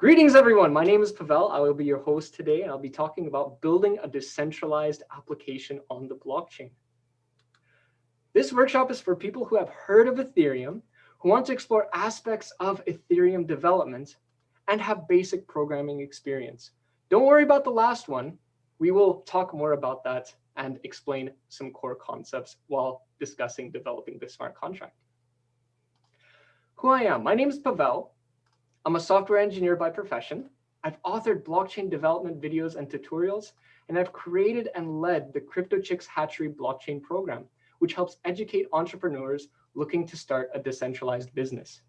Greetings, everyone. My name is Pavel. I will be your host today, and I'll be talking about building a decentralized application on the blockchain. This workshop is for people who have heard of Ethereum, who want to explore aspects of Ethereum development, and have basic programming experience. Don't worry about the last one. We will talk more about that and explain some core concepts while discussing developing the smart contract. Who I am. My name is Pavel. I'm a software engineer by profession. I've authored blockchain development videos and tutorials, and I've created and led the CryptoChicks Hatchery blockchain program, which helps educate entrepreneurs looking to start a decentralized business.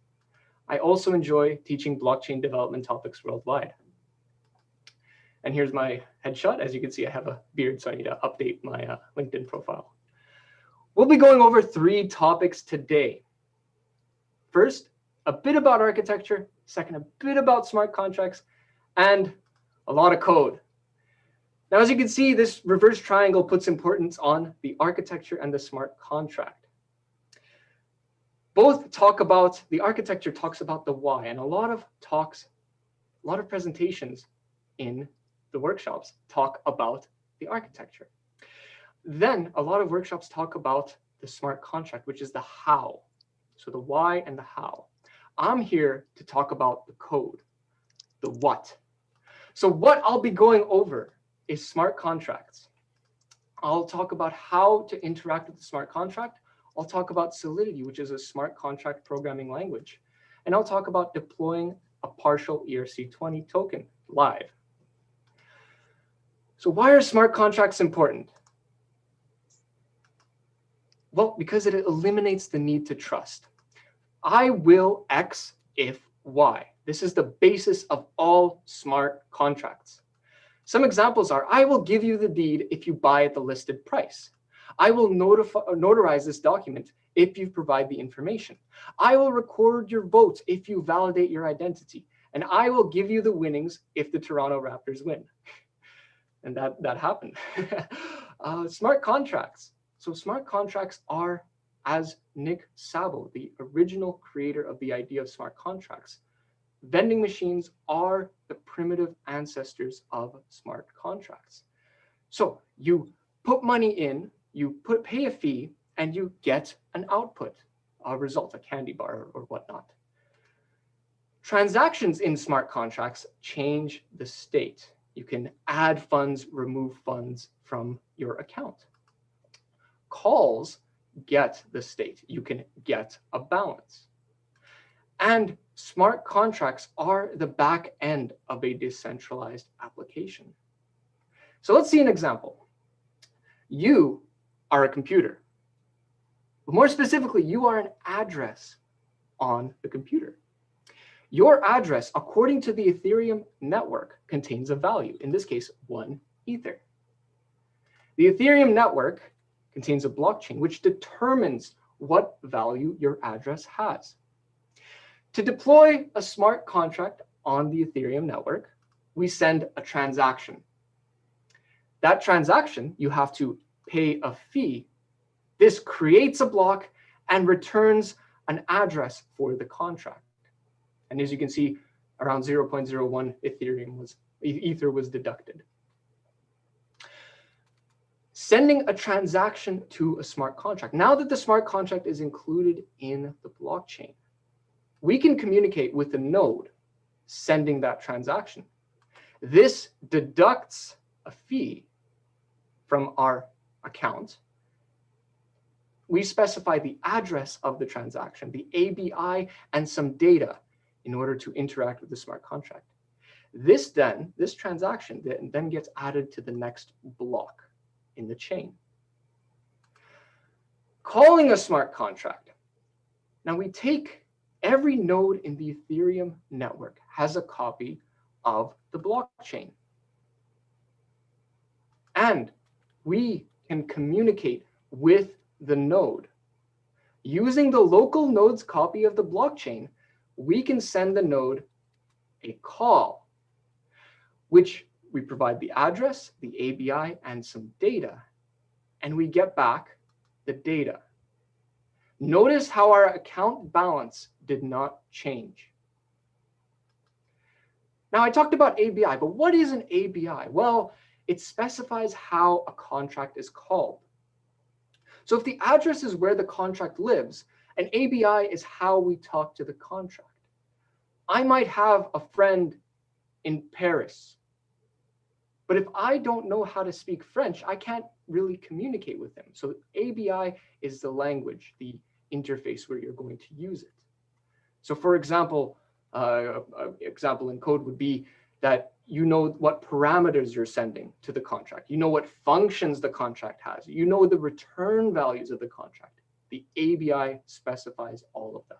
I also enjoy teaching blockchain development topics worldwide. And here's my headshot. As you can see, I have a beard, so I need to update my LinkedIn profile. We'll be going over 3 topics today. First, a bit about architecture. Second, a bit about smart contracts, and a lot of code. Now, as you can see, this reverse triangle puts importance on the architecture and the smart contract. Both talk about, the architecture talks about the why, and a lot of presentations in the workshops talk about the architecture. Then a lot of workshops talk about the smart contract, which is the how. So the why and the how. I'm here to talk about the code, the what. So what I'll be going over is smart contracts. I'll talk about how to interact with the smart contract. I'll talk about Solidity, which is a smart contract programming language. And I'll talk about deploying a partial ERC20 token live. So why are smart contracts important? Well, because it eliminates the need to trust. I will X if Y. This is the basis of all smart contracts. Some examples are, I will give you the deed if you buy at the listed price. I will notarize this document if you provide the information. I will record your votes if you validate your identity. And I will give you the winnings if the Toronto Raptors win. And that happened. Smart contracts. So smart contracts are, as Nick Szabo, the original creator of the idea of smart contracts, vending machines are the primitive ancestors of smart contracts. So you put money in, you pay a fee, and you get an output, a result, a candy bar or whatnot. Transactions in smart contracts change the state. You can add funds, remove funds from your account. Calls get the state. You can get a balance. And smart contracts are the back end of a decentralized application. So let's see an example. You are a computer. But more specifically, you are an address on the computer. Your address, according to the Ethereum network, contains a value, in this case, 1 Ether. The Ethereum network contains a blockchain which determines what value your address has. To deploy a smart contract on the Ethereum network, we send a transaction. That transaction, you have to pay a fee. This creates a block and returns an address for the contract. And as you can see, around 0.01 Ether was deducted. Sending a transaction to a smart contract. Now that the smart contract is included in the blockchain, we can communicate with the node sending that transaction. This deducts a fee from our account. We specify the address of the transaction, the ABI, and some data in order to interact with the smart contract. This transaction then gets added to the next block in the chain. Calling a smart contract. Now we take every node in the Ethereum network has a copy of the blockchain. And we can communicate with the node. Using the local node's copy of the blockchain, we can send the node a call, which we provide the address, the ABI, and some data, and we get back the data. Notice how our account balance did not change. Now, I talked about ABI, but what is an ABI? Well, it specifies how a contract is called. So if the address is where the contract lives, an ABI is how we talk to the contract. I might have a friend in Paris, but if I don't know how to speak French, I can't really communicate with them. So ABI is the language, the interface where you're going to use it. So for example, example in code would be that you know what parameters you're sending to the contract. You know what functions the contract has. You know the return values of the contract. The ABI specifies all of that.